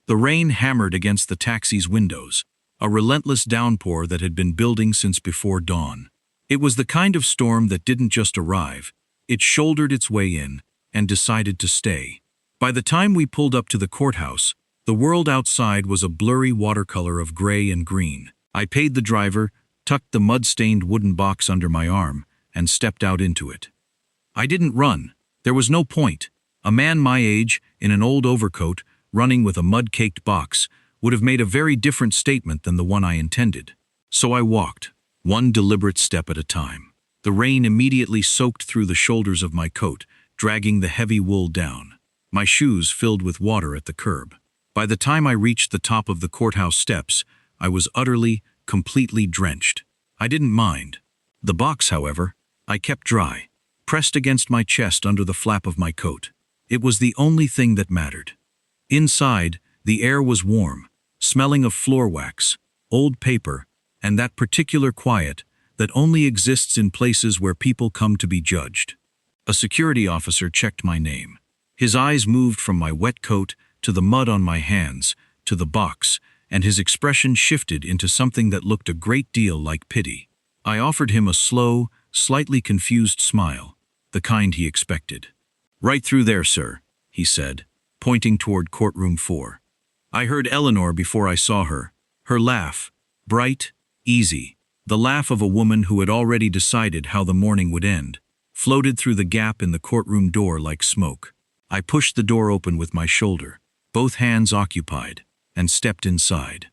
The rain hammered against the taxi's windows, a relentless downpour that had been building since before dawn. It was the kind of storm that didn't just arrive, it shouldered its way in and decided to stay. By the time we pulled up to the courthouse, the world outside was a blurry watercolor of gray and green. I paid the driver, tucked the mud-stained wooden box under my arm, and stepped out into it. I didn't run. There was no point. A man my age, in an old overcoat, running with a mud-caked box, would have made a very different statement than the one I intended. So I walked, one deliberate step at a time. The rain immediately soaked through the shoulders of my coat, dragging the heavy wool down. My shoes filled with water at the curb. By the time I reached the top of the courthouse steps, I was utterly, completely drenched. I didn't mind. The box, however, I kept dry, pressed against my chest under the flap of my coat. It was the only thing that mattered. Inside, the air was warm, smelling of floor wax, old paper, and that particular quiet that only exists in places where people come to be judged. A security officer checked my name. His eyes moved from my wet coat to the mud on my hands, to the box, and his expression shifted into something that looked a great deal like pity. I offered him a slow, slightly confused smile, the kind he expected. "Right through there, sir," he said, pointing toward courtroom 4. I heard Eleanor before I saw her, her laugh, bright, easy, the laugh of a woman who had already decided how the morning would end, floated through the gap in the courtroom door like smoke. I pushed the door open with my shoulder, both hands occupied, and stepped inside.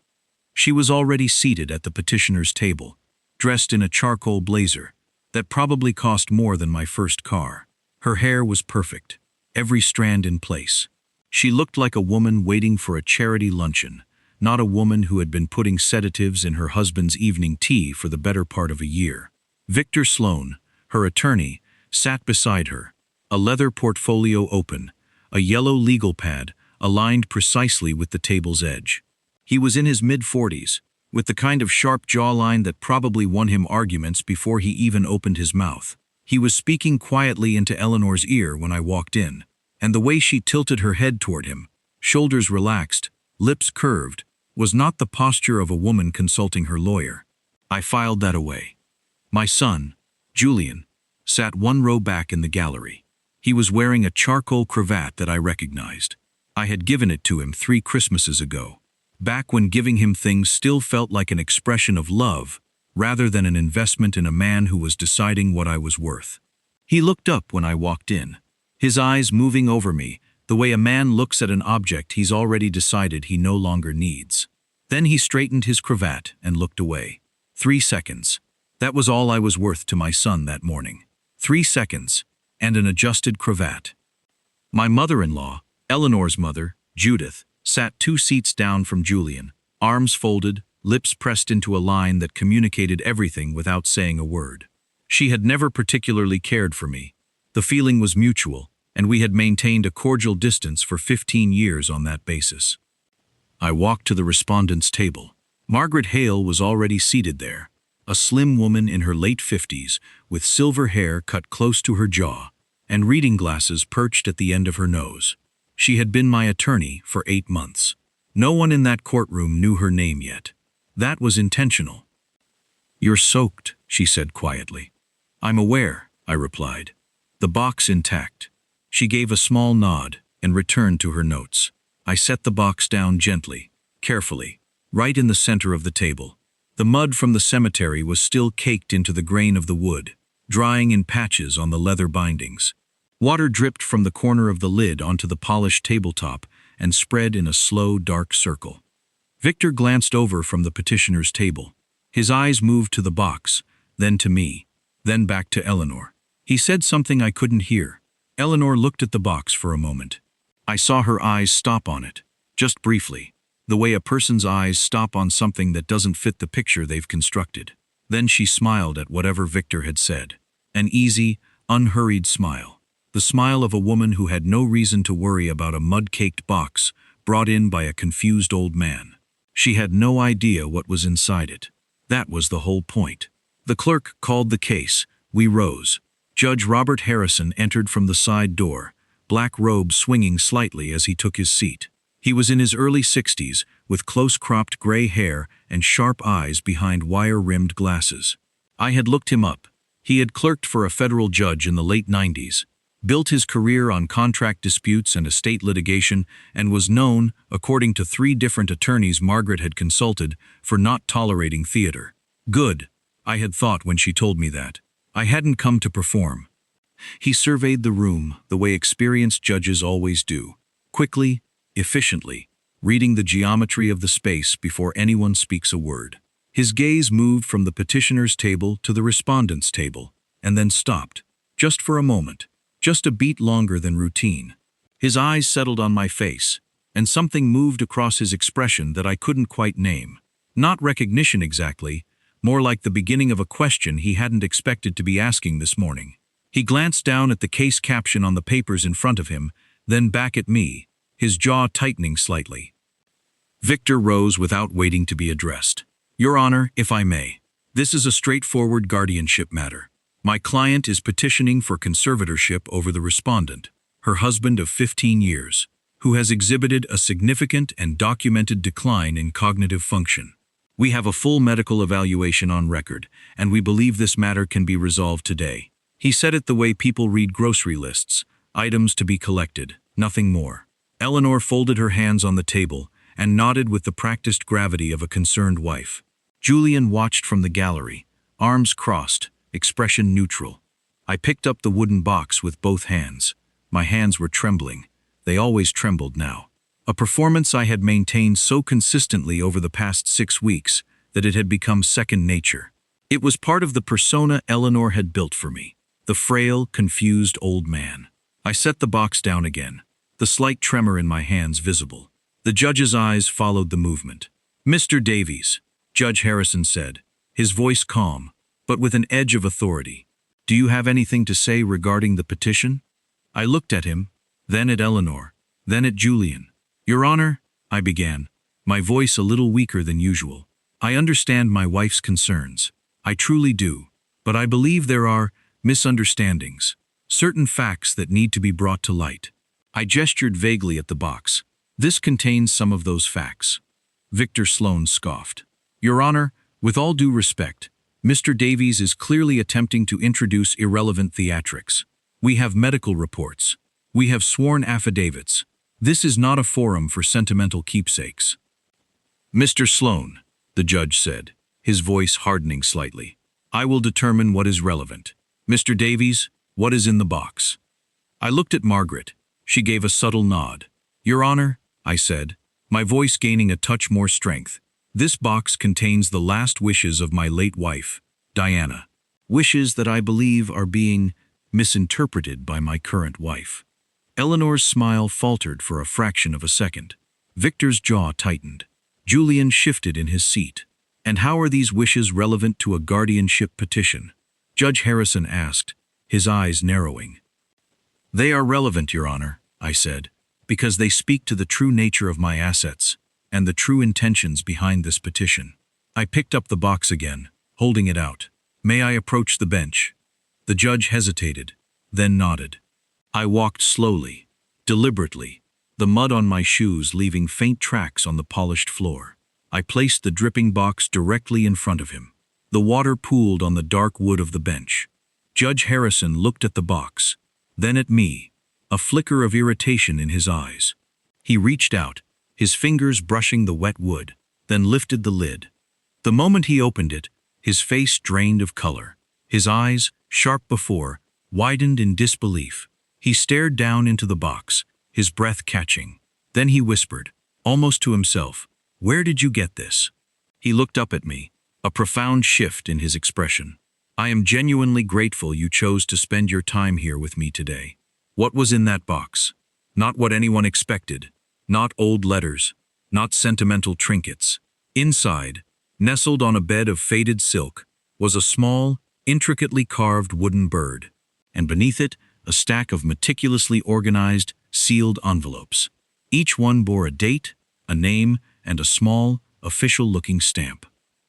She was already seated at the petitioner's table, dressed in a charcoal blazer that probably cost more than my first car. Her hair was perfect, every strand in place. She looked like a woman waiting for a charity luncheon, not a woman who had been putting sedatives in her husband's evening tea for the better part of a year. Victor Sloan, her attorney, sat beside her, a leather portfolio open, a yellow legal pad aligned precisely with the table's edge. He was in his mid-40s, with the kind of sharp jawline that probably won him arguments before he even opened his mouth. He was speaking quietly into Eleanor's ear when I walked in, and the way she tilted her head toward him, shoulders relaxed, lips curved, was not the posture of a woman consulting her lawyer. I filed that away. My son, Julian, sat one row back in the gallery. He was wearing a charcoal cravat that I recognized. I had given it to him 3 Christmases ago, back when giving him things still felt like an expression of love, rather than an investment in a man who was deciding what I was worth. He looked up when I walked in, his eyes moving over me, the way a man looks at an object he's already decided he no longer needs. Then he straightened his cravat and looked away. 3 seconds. That was all I was worth to my son that morning. 3 seconds, and an adjusted cravat. My mother-in-law, Eleanor's mother, Judith, sat 2 seats down from Julian, arms folded, lips pressed into a line that communicated everything without saying a word. She had never particularly cared for me. The feeling was mutual, and we had maintained a cordial distance for 15 years on that basis. I walked to the respondent's table. Margaret Hale was already seated there, a slim woman in her late 50s, with silver hair cut close to her jaw, and reading glasses perched at the end of her nose. She had been my attorney for 8 months. No one in that courtroom knew her name yet. That was intentional. "You're soaked," she said quietly. "I'm aware," I replied. "The box intact." She gave a small nod and returned to her notes. I set the box down gently, carefully, right in the center of the table. The mud from the cemetery was still caked into the grain of the wood, drying in patches on the leather bindings. Water dripped from the corner of the lid onto the polished tabletop and spread in a slow, dark circle. Victor glanced over from the petitioner's table. His eyes moved to the box, then to me, then back to Eleanor. He said something I couldn't hear. Eleanor looked at the box for a moment. I saw her eyes stop on it, just briefly, the way a person's eyes stop on something that doesn't fit the picture they've constructed. Then she smiled at whatever Victor had said. An easy, unhurried smile. The smile of a woman who had no reason to worry about a mud-caked box brought in by a confused old man. She had no idea what was inside it. That was the whole point. The clerk called the case. We rose. Judge Robert Harrison entered from the side door, black robe swinging slightly as he took his seat. He was in his early 60s, with close-cropped gray hair and sharp eyes behind wire-rimmed glasses. I had looked him up. He had clerked for a federal judge in the late 90s, built his career on contract disputes and estate litigation, and was known, according to 3 different attorneys Margaret had consulted, for not tolerating theater. Good, I had thought when she told me that. I hadn't come to perform. He surveyed the room the way experienced judges always do, quickly, efficiently, reading the geometry of the space before anyone speaks a word. His gaze moved from the petitioner's table to the respondent's table, and then stopped, just for a moment, just a beat longer than routine. His eyes settled on my face, and something moved across his expression that I couldn't quite name. Not recognition exactly, more like the beginning of a question he hadn't expected to be asking this morning. He glanced down at the case caption on the papers in front of him, then back at me, his jaw tightening slightly. Victor rose without waiting to be addressed. Your Honor, if I may, this is a straightforward guardianship matter. My client is petitioning for conservatorship over the respondent, her husband of 15 years, who has exhibited a significant and documented decline in cognitive function. We have a full medical evaluation on record, and we believe this matter can be resolved today. He said it the way people read grocery lists, items to be collected, nothing more. Eleanor folded her hands on the table and nodded with the practiced gravity of a concerned wife. Julian watched from the gallery, arms crossed, expression neutral. I picked up the wooden box with both hands. My hands were trembling. They always trembled now. A performance I had maintained so consistently over the past 6 weeks that it had become second nature. It was part of the persona Eleanor had built for me, the frail, confused old man. I set the box down again, the slight tremor in my hands visible. The judge's eyes followed the movement. Mr. Davies, Judge Harrison said, his voice calm, but with an edge of authority. Do you have anything to say regarding the petition? I looked at him, then at Eleanor, then at Julian. Your Honor, I began, my voice a little weaker than usual. I understand my wife's concerns. I truly do, but I believe there are misunderstandings, certain facts that need to be brought to light. I gestured vaguely at the box. This contains some of those facts. Victor Sloan scoffed. Your Honor, with all due respect, Mr. Davies is clearly attempting to introduce irrelevant theatrics. We have medical reports. We have sworn affidavits. This is not a forum for sentimental keepsakes. Mr. Sloan, the judge said, his voice hardening slightly, I will determine what is relevant. Mr. Davies, what is in the box? I looked at Margaret. She gave a subtle nod. Your Honor, I said, my voice gaining a touch more strength. This box contains the last wishes of my late wife, Diana. Wishes that I believe are being misinterpreted by my current wife. Eleanor's smile faltered for a fraction of a second. Victor's jaw tightened. Julian shifted in his seat. And how are these wishes relevant to a guardianship petition? Judge Harrison asked, his eyes narrowing. They are relevant, Your Honor, I said, because they speak to the true nature of my assets and the true intentions behind this petition. I picked up the box again, holding it out. May I approach the bench? The judge hesitated, then nodded. I walked slowly, deliberately, the mud on my shoes leaving faint tracks on the polished floor. I placed the dripping box directly in front of him. The water pooled on the dark wood of the bench. Judge Harrison looked at the box, then at me, a flicker of irritation in his eyes. He reached out, his fingers brushing the wet wood, then lifted the lid. The moment he opened it, his face drained of color. His eyes, sharp before, widened in disbelief. He stared down into the box, his breath catching. Then he whispered, almost to himself, "Where did you get this?" He looked up at me, a profound shift in his expression. "I am genuinely grateful you chose to spend your time here with me today." What was in that box? Not what anyone expected. Not old letters. Not sentimental trinkets. Inside, nestled on a bed of faded silk, was a small, intricately carved wooden bird, and beneath it, a stack of meticulously organized, sealed envelopes. Each one bore a date, a name, and a small, official-looking stamp.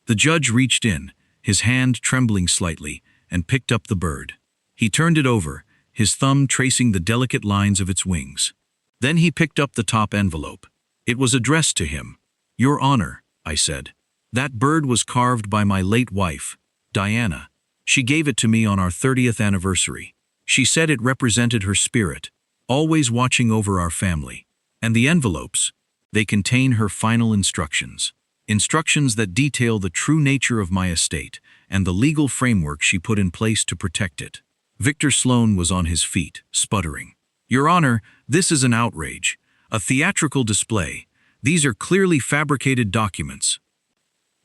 The judge reached in, his hand trembling slightly, and picked up the bird. He turned it over, his thumb tracing the delicate lines of its wings. Then he picked up the top envelope. It was addressed to him. "Your Honor," I said. "That bird was carved by my late wife, Diana. She gave it to me on our 30th anniversary. She said it represented her spirit, always watching over our family. And the envelopes, they contain her final instructions. Instructions that detail the true nature of my estate and the legal framework she put in place to protect it." Victor Sloan was on his feet, sputtering. "Your Honor, this is an outrage. A theatrical display. These are clearly fabricated documents."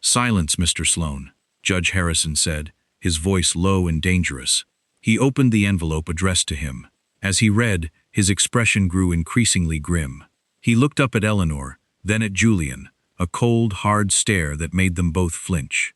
"Silence, Mr. Sloan," Judge Harrison said, his voice low and dangerous. He opened the envelope addressed to him. As he read, his expression grew increasingly grim. He looked up at Eleanor, then at Julian, a cold, hard stare that made them both flinch.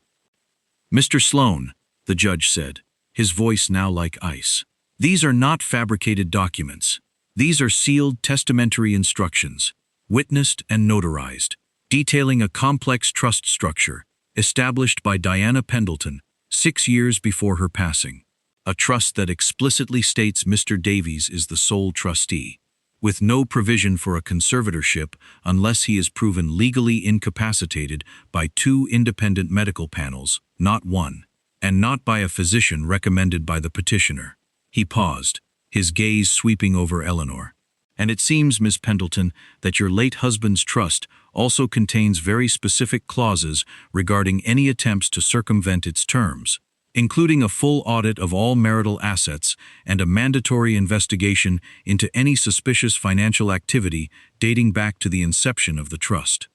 "Mr. Sloan," the judge said, his voice now like ice, "these are not fabricated documents. These are sealed testamentary instructions, witnessed and notarized, detailing a complex trust structure established by Diana Pendleton 6 years before her passing. A trust that explicitly states Mr. Davies is the sole trustee, with no provision for a conservatorship unless he is proven legally incapacitated by 2 independent medical panels, not 1, and not by a physician recommended by the petitioner." He paused, his gaze sweeping over Eleanor. "And it seems, Miss Pendleton, that your late husband's trust also contains very specific clauses regarding any attempts to circumvent its terms, including a full audit of all marital assets and a mandatory investigation into any suspicious financial activity dating back to the inception of the trust."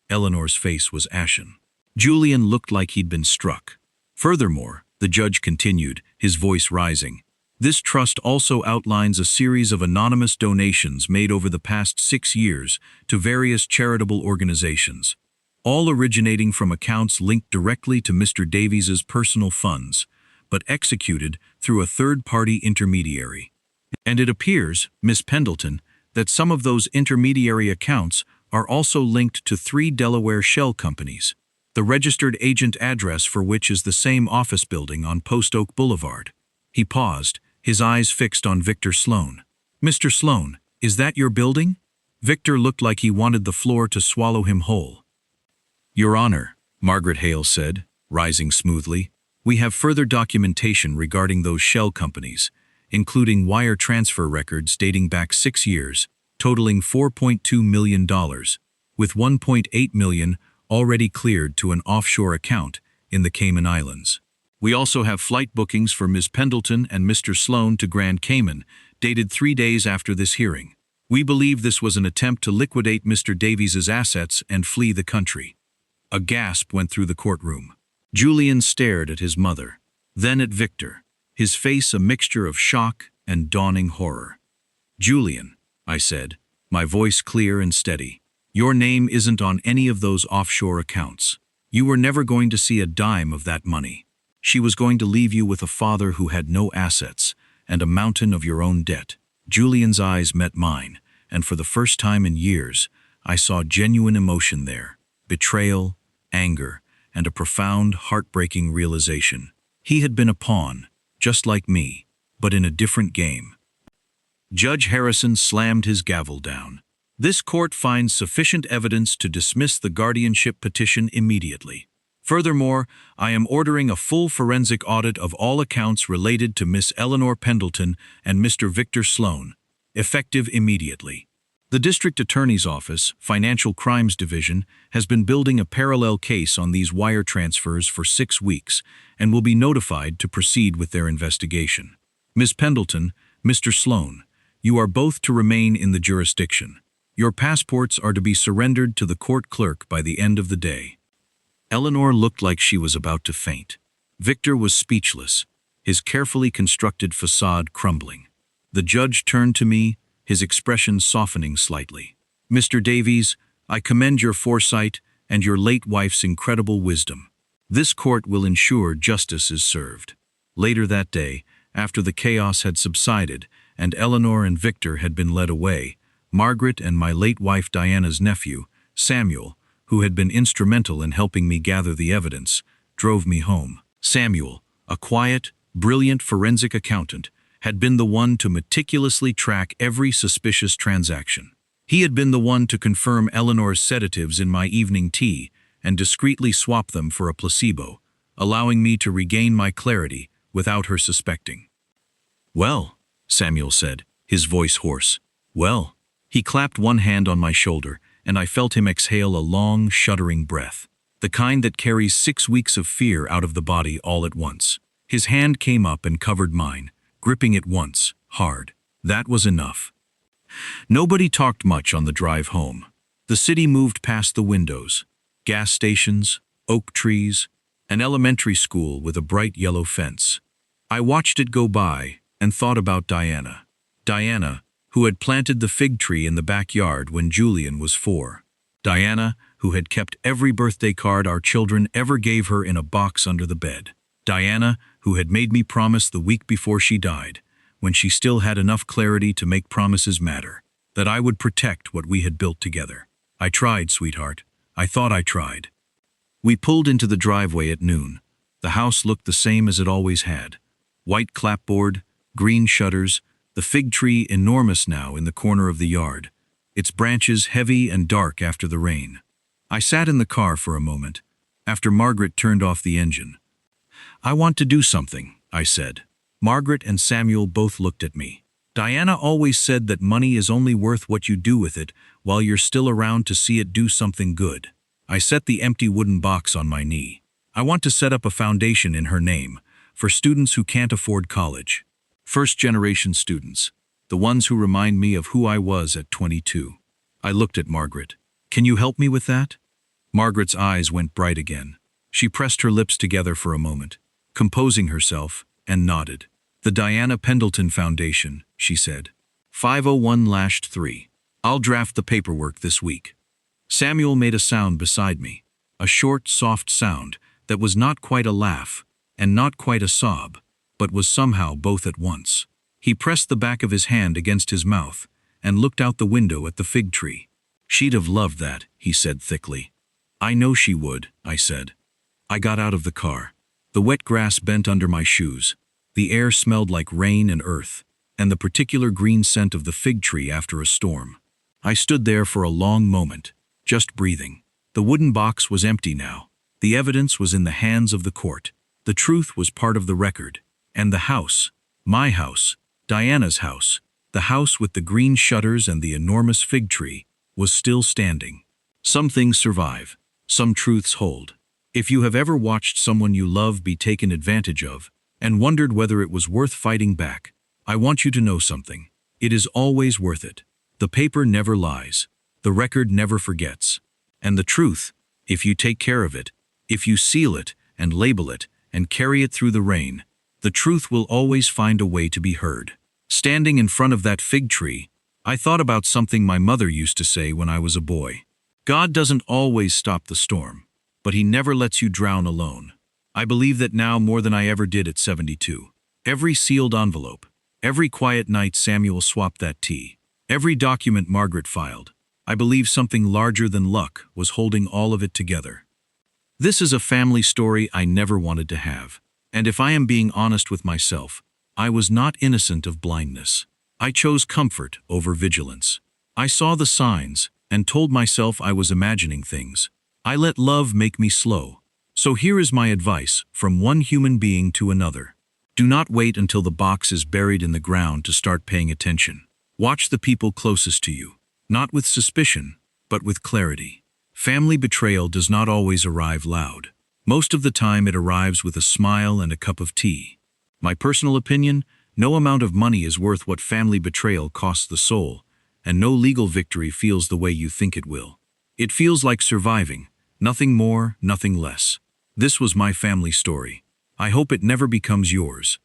Eleanor's face was ashen. Julian looked like he'd been struck. "Furthermore," the judge continued, his voice rising, "this trust also outlines a series of anonymous donations made over the past 6 years to various charitable organizations, all originating from accounts linked directly to Mr. Davies's personal funds, but executed through a third-party intermediary. And it appears, Miss Pendleton, that some of those intermediary accounts are also linked to 3 Delaware shell companies, the registered agent address for which is the same office building on Post Oak Boulevard." He paused, his eyes fixed on Victor Sloan. "Mr. Sloan, is that your building?" Victor looked like he wanted the floor to swallow him whole. "Your Honor," Margaret Hale said, rising smoothly, "we have further documentation regarding those shell companies, including wire transfer records dating back 6 years, totaling $4.2 million, with $1.8 million already cleared to an offshore account in the Cayman Islands. We also have flight bookings for Ms. Pendleton and Mr. Sloan to Grand Cayman, dated 3 days after this hearing. We believe this was an attempt to liquidate Mr. Davies's assets and flee the country." A gasp went through the courtroom. Julian stared at his mother, then at Victor, his face a mixture of shock and dawning horror. "Julian," I said, my voice clear and steady, "your name isn't on any of those offshore accounts. You were never going to see a dime of that money. She was going to leave you with a father who had no assets and a mountain of your own debt." Julian's eyes met mine, and for the first time in years, I saw genuine emotion there, betrayal, anger, and a profound, heartbreaking realization. He had been a pawn, just like me, but in a different game. Judge Harrison slammed his gavel down. "This court finds sufficient evidence to dismiss the guardianship petition immediately. Furthermore, I am ordering a full forensic audit of all accounts related to Miss Eleanor Pendleton and Mr. Victor Sloan, effective immediately. The District Attorney's Office, Financial Crimes Division, has been building a parallel case on these wire transfers for 6 weeks and will be notified to proceed with their investigation. Ms. Pendleton, Mr. Sloan, you are both to remain in the jurisdiction. Your passports are to be surrendered to the court clerk by the end of the day." Eleanor looked like she was about to faint. Victor was speechless, his carefully constructed facade crumbling. The judge turned to me, his expression softening slightly. "Mr. Davies, I commend your foresight and your late wife's incredible wisdom. This court will ensure justice is served." Later that day, after the chaos had subsided and Eleanor and Victor had been led away, Margaret and my late wife Diana's nephew, Samuel, who had been instrumental in helping me gather the evidence, drove me home. Samuel, a quiet, brilliant forensic accountant, had been the one to meticulously track every suspicious transaction. He had been the one to confirm Eleanor's sedatives in my evening tea and discreetly swap them for a placebo, allowing me to regain my clarity without her suspecting. "Well," Samuel said, his voice hoarse. "Well." He clapped one hand on my shoulder, and I felt him exhale a long, shuddering breath, the kind that carries 6 weeks of fear out of the body all at once. His hand came up and covered mine, gripping it once, hard. That was enough. Nobody talked much on the drive home. The city moved past the windows. Gas stations, oak trees, an elementary school with a bright yellow fence. I watched it go by and thought about Diana. Diana, who had planted the fig tree in the backyard when Julian was 4. Diana, who had kept every birthday card our children ever gave her in a box under the bed. Diana, who had made me promise the week before she died, when she still had enough clarity to make promises matter, that I would protect what we had built together. I tried, sweetheart. I thought I tried. We pulled into the driveway at noon. The house looked the same as it always had. White clapboard, green shutters, the fig tree enormous now in the corner of the yard, its branches heavy and dark after the rain. I sat in the car for a moment, after Margaret turned off the engine. "I want to do something," I said. Margaret and Samuel both looked at me. "Diana always said that money is only worth what you do with it while you're still around to see it do something good." I set the empty wooden box on my knee. "I want to set up a foundation in her name, for students who can't afford college. First-generation students, the ones who remind me of who I was at 22. I looked at Margaret. "Can you help me with that?" Margaret's eyes went bright again. She pressed her lips together for a moment, composing herself, and nodded. "The Diana Pendleton Foundation," she said. 501-3. "I'll draft the paperwork this week." Samuel made a sound beside me, a short, soft sound that was not quite a laugh and not quite a sob, but was somehow both at once. He pressed the back of his hand against his mouth and looked out the window at the fig tree. "She'd have loved that," he said thickly. "I know she would," I said. I got out of the car. The wet grass bent under my shoes. The air smelled like rain and earth, and the particular green scent of the fig tree after a storm. I stood there for a long moment, just breathing. The wooden box was empty now. The evidence was in the hands of the court. The truth was part of the record. And the house, my house, Diana's house, the house with the green shutters and the enormous fig tree, was still standing. Some things survive. Some truths hold. If you have ever watched someone you love be taken advantage of, and wondered whether it was worth fighting back, I want you to know something. It is always worth it. The paper never lies. The record never forgets. And the truth, if you take care of it, if you seal it and label it and carry it through the rain, the truth will always find a way to be heard. Standing in front of that fig tree, I thought about something my mother used to say when I was a boy. God doesn't always stop the storm, but He never lets you drown alone. I believe that now more than I ever did at 72. Every sealed envelope, every quiet night Samuel swapped that tea, every document Margaret filed, I believe something larger than luck was holding all of it together. This is a family story I never wanted to have. And if I am being honest with myself, I was not innocent of blindness. I chose comfort over vigilance. I saw the signs and told myself I was imagining things. I let love make me slow. So here is my advice from one human being to another. Do not wait until the box is buried in the ground to start paying attention. Watch the people closest to you, not with suspicion, but with clarity. Family betrayal does not always arrive loud. Most of the time it arrives with a smile and a cup of tea. My personal opinion, no amount of money is worth what family betrayal costs the soul, and no legal victory feels the way you think it will. It feels like surviving, nothing more, nothing less. This was my family story. I hope it never becomes yours.